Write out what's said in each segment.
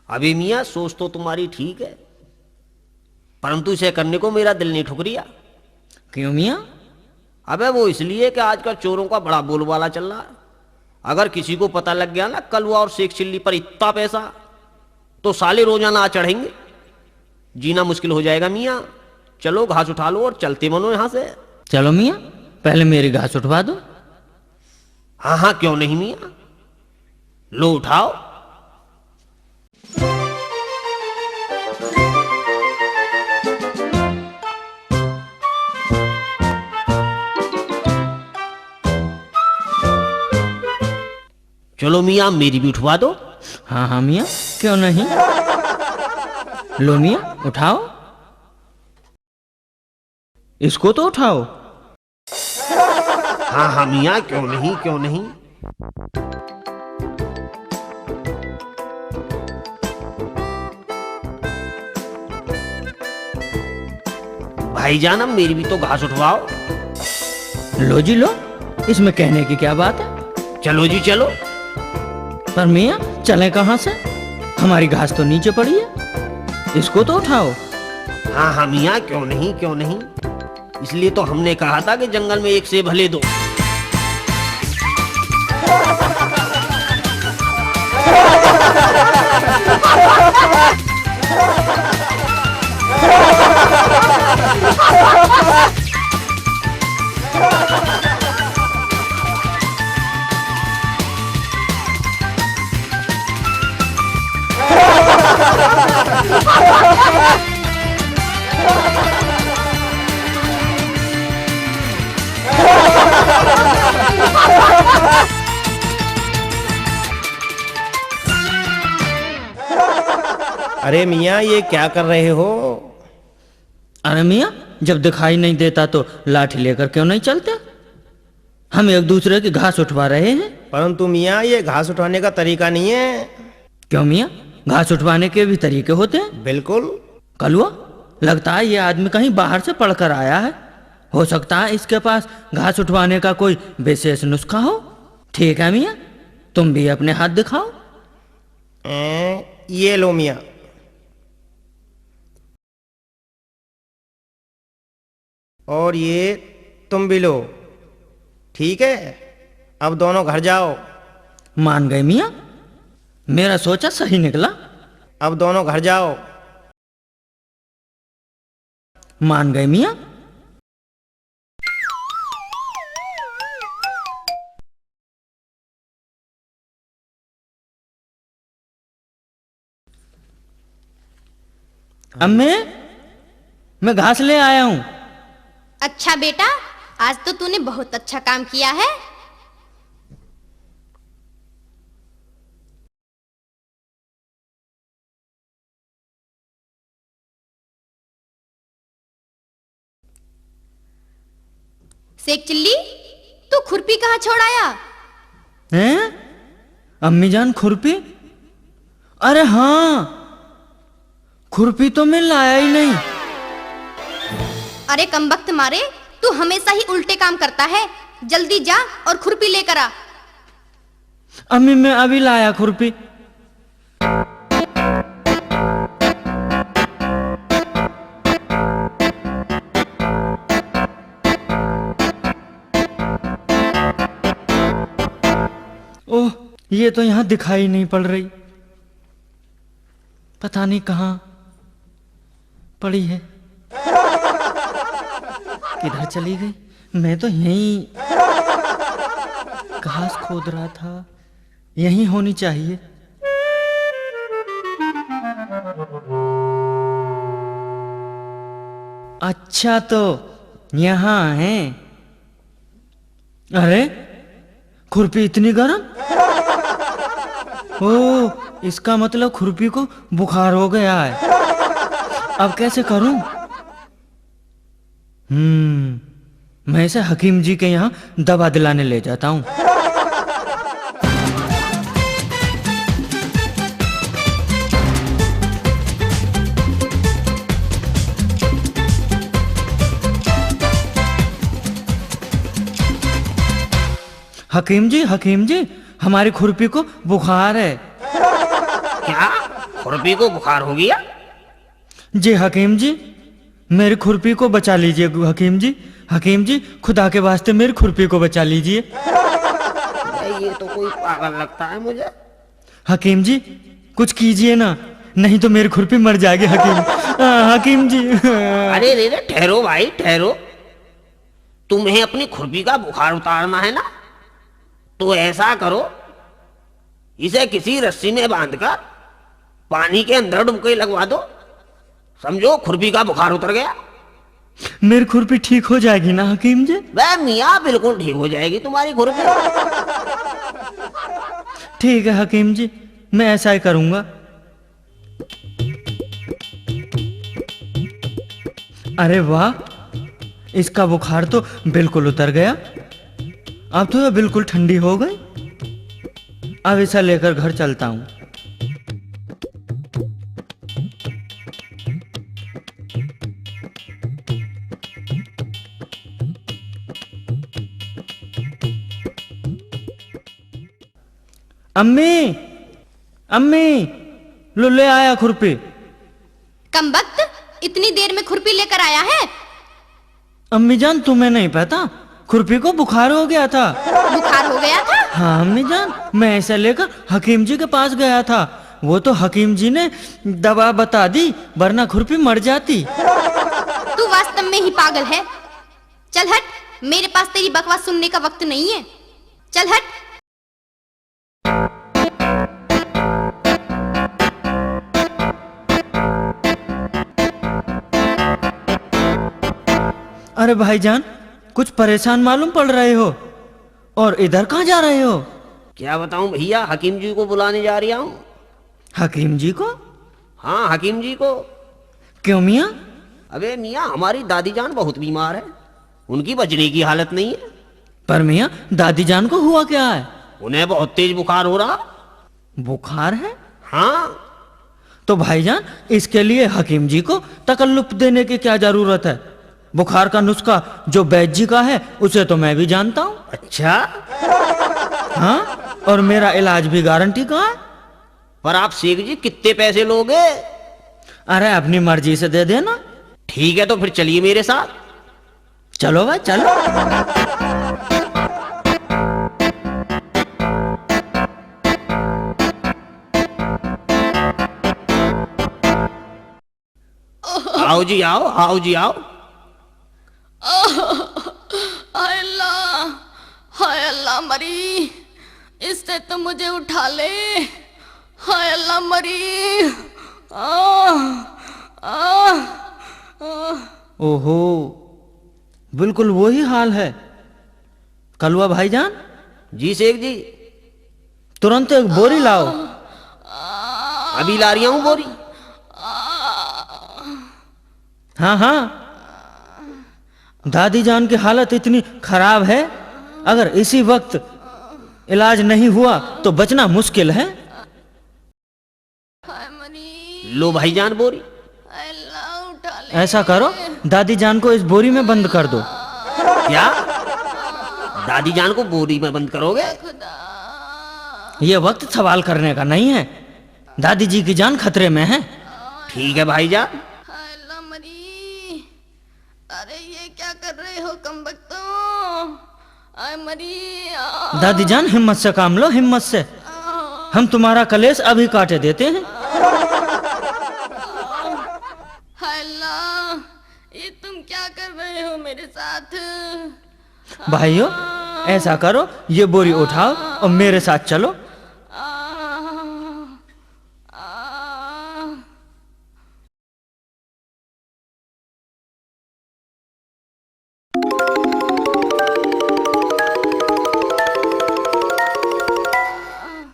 अबे मियाँ सोच तो तुम्हारी ठीक है, परंतु इसे करने को मेरा दिल नहीं ठुक रिया। क्यों मियाँ? अबे वो इसलिए कि आजकल चोरों का बड़ा बोलबाला चल रहा है। अगर किसी को पता लग गया ना कलवा और शेख चिल्ली पर इतना पैसा, तो साले रोजाना आ चढ़ेंगे, जीना मुश्किल हो जाएगा। मियाँ चलो घास उठा लो और चलते बनो यहां से। चलो मियाँ, पहले मेरी घास उठवा दो। हाँ हाँ क्यों नहीं मियाँ, लो उठाओ। चलो मियाँ मेरी भी उठवा दो। हाँ हाँ मियाँ, क्यों नहीं। लो मियाँ उठाओ, इसको तो उठाओ। हाँ हाँ मियाँ क्यों नहीं क्यों नहीं। भाईजान अब मेरी भी तो घास उठवाओ। लो जी लो, इसमें कहने की क्या बात है। चलो जी चलो। पर मियाँ चलें कहाँ से, हमारी घास तो नीचे पड़ी है, इसको तो उठाओ। हाँ हाँ मियाँ क्यों नहीं क्यों नहीं, इसलिए तो हमने कहा था कि जंगल में एक सेब भले दो। अरे मियाँ ये क्या कर रहे हो? अरे मियाँ जब दिखाई नहीं देता तो लाठी लेकर क्यों नहीं चलते, हम एक दूसरे की घास उठवा रहे हैं। परंतु मियाँ ये घास उठाने का तरीका नहीं है। क्यों मियाँ, घास उठवाने के भी तरीके होते हैं। बिल्कुल। कलुआ, लगता है ये आदमी कहीं बाहर से पढ़कर आया है, हो सकता है इसके पास घास उठवाने का कोई विशेष नुस्खा हो। ठीक है मियाँ, तुम भी अपने हाथ दिखाओ। ये लो मियाँ। और ये तुम भी लो। ठीक है, अब दोनों घर जाओ। मान गए मियाँ, मेरा सोचा सही निकला। अब दोनों घर जाओ। मान गए मियाँ। अम्मे, मैं घास ले आया हूँ। अच्छा बेटा, आज तो तूने बहुत अच्छा काम किया है। शेख चिल्ली, तू खुरपी कहाँ छोड़ आया? हैं? अम्मी जान खुरपी? अरे हाँ, खुरपी तो मैं लाया ही नहीं। अरे कमबख्त मारे, तू हमेशा ही उल्टे काम करता है। जल्दी जा और खुरपी लेकर आ। अम्मी मैं अभी लाया खुरपी। ओह, ये तो यहाँ दिखाई नहीं पड़ रही, पता नहीं कहाँ पड़ी है, किधर चली गई। मैं तो यहीं घास खोद रहा था, यहीं होनी चाहिए। अच्छा तो यहाँ है। अरे खुरपी इतनी गर्म, ओह इसका मतलब खुरपी को बुखार हो गया है। अब कैसे करूं? मैं इसे हकीम जी के यहाँ दवा दिलाने ले जाता हूँ। हकीम जी हमारी खुरपी को बुखार है। क्या खुरपी को बुखार हो गया? जी हकीम जी, मेरी खुरपी को बचा लीजिए हकीम जी। हकीम जी, खुदा के वास्ते मेरी खुरपी को बचा लीजिए। ये तो कोई पागल लगता है मुझे। हकीम जी, कुछ कीजिए ना, नहीं तो मेरी खुरपी मर जाएगी हकीम जी। अरे रे रे, ठहरो भाई ठहरो। तुम्हें अपनी खुरपी का बुखार उतारना है ना, तो ऐसा करो, इसे किसी रस्सी में बांधकर पानी के अंदर डुबकी लगवा दो। समझो खुरपी का बुखार उतर गया। मेरी खुरपी ठीक हो जाएगी ना हकीम जी? वह मियाँ बिल्कुल ठीक हो जाएगी तुम्हारी खुरपी। ठीक है हकीम जी, मैं ऐसा ही करूंगा। अरे वाह, इसका बुखार तो बिल्कुल उतर गया। अब तो यह बिल्कुल ठंडी हो गई। अब इसे लेकर घर चलता हूं। अम्मी, अम्मी, लो ले आया खुरपी। कमबख्त, इतनी देर में खुरपी लेकर आया है? अम्मी जान, तुम्हें नहीं पता, खुरपी को बुखार हो गया था। बुखार हो गया था? हाँ अम्मी जान, मैं ऐसा लेकर हकीम जी के पास गया था। वो तो हकीम जी ने दवा बता दी, वरना खुरपी मर जाती। तू वास्तव में ही पागल है। चल हट, मेरे पास तेरी बकवास सुनने का वक्त नहीं है। चल हट। अरे भाईजान, कुछ परेशान मालूम पड़ रहे हो, और इधर कहाँ जा रहे हो? क्या बताऊं भैया, हकीम जी को बुलाने जा रहा हूं। हकीम जी को? हाँ, हकीम जी को। क्यों मियाँ? अबे मियाँ, हमारी दादी जान बहुत बीमार है, उनकी बचने की हालत नहीं है। पर मियाँ, दादी जान को हुआ क्या है? उन्हें बहुत तेज बुखार हो रहा। बुखार है? हाँ। तो भाईजान, इसके लिए हकीम जी को तकल्लुफ देने की क्या जरूरत है? बुखार का नुस्खा जो वैद्य जी का है, उसे तो मैं भी जानता हूँ। अच्छा? हाँ, और मेरा इलाज भी गारंटी का है। पर आप शेख जी कितने पैसे लोगे? अरे अपनी मर्जी से दे देना। ठीक है, तो फिर चलिए मेरे साथ। चलो भाई चलो। आओ जी आओ, आओ जी आओ। हाय अल्लाह, हाय अल्लाह मरी, इससे तो मुझे उठा ले। हाय अल्लाह मरी। ओहो, बिल्कुल वही हाल है। कलवा भाईजान? जी शेख जी। तुरंत एक बोरी लाओ। अभी ला रही हूं बोरी। हाँ हाँ, दादी जान की हालत इतनी खराब है, अगर इसी वक्त इलाज नहीं हुआ तो बचना मुश्किल है। हाय मरी, लो भाईजान बोरी। हाय अल्लाह उठा ले। ऐसा करो, दादी जान को इस बोरी में बंद कर दो। क्या? दादी जान को बोरी में बंद करोगे? खुदा, ये वक्त सवाल करने का नहीं है, दादी जी की जान खतरे में है। ठीक है भाईजान। हाय अल्लाह मरी। अरे ये क्या कर रहे हो कमबख्तों? हाय मरी। दादी जान, हिम्मत से काम लो, हिम्मत से। हम तुम्हारा कलेश अभी काटे देते हैं। हाय अल्लाह, ये तुम क्या कर रहे हो मेरे साथ? भाइयों, ऐसा करो, ये बोरी उठाओ और मेरे साथ चलो।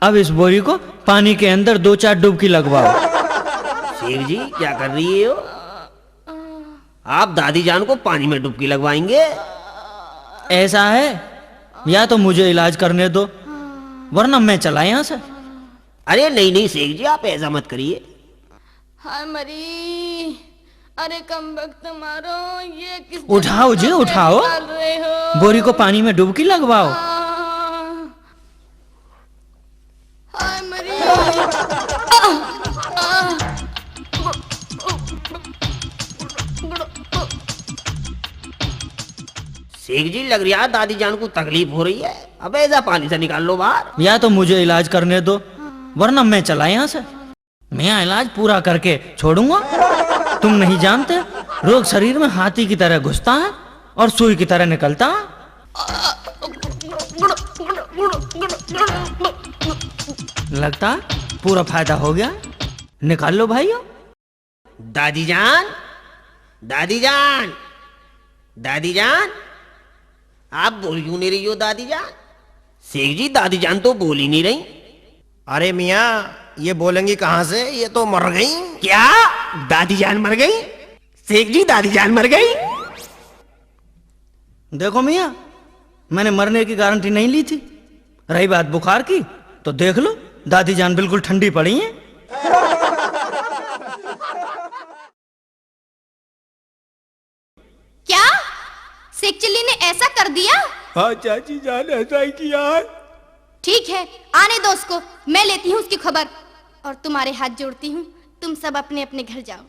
अब इस बोरी को पानी के अंदर 2-4 डुबकी लगवाओ। शेख जी क्या कर रही हो? आप दादी जान को पानी में डुबकी लगवाएंगे? ऐसा है, या तो मुझे इलाज करने दो, वरना मैं चला यहाँ से। अरे नहीं नहीं शेख जी, आप ऐसा मत करिए। हाय मरी, अरे कमबख्त मारो, ये किस उठाओ जी, उठाओ, डाल रहे हो? बोरी को पानी में डुबकी लगवाओ। हाय मरी। शेख जी लग रहा है दादी जान को तकलीफ हो रही है। अबे ऐसा पानी से निकाल लो बाहर। या तो मुझे इलाज करने दो, वरना मैं चला यहाँ से। मैं इलाज पूरा करके छोड़ूंगा। तुम नहीं जानते, रोग शरीर में हाथी की तरह घुसता है और सुई की तरह निकलता है। लगता है पूरा फायदा हो गया। निकाल लो भाइयों। दादी जान, दादी जान, दादी जान, आप बोल क्यों नहीं रही हो दादी जान? शेख जी दादी जान तो बोल ही नहीं रही। अरे मियाँ, ये बोलेंगी कहाँ से, ये तो मर गई। क्या दादी जान मर गई? शेख जी दादी जान मर गई? देखो मियाँ, मैंने मरने की गारंटी नहीं ली थी। रही बात बुखार की, तो देख लो दादी जान बिल्कुल ठंडी पड़ी हैं। क्या शेख चिल्ली ने ऐसा कर दिया? हाँ चाची जान, ऐसा ही किया है। ठीक है, आने दो उसको, मैं लेती हूँ उसकी खबर और तुम्हारे हाथ जोड़ती हूँ, तुम सब अपने अपने घर जाओ।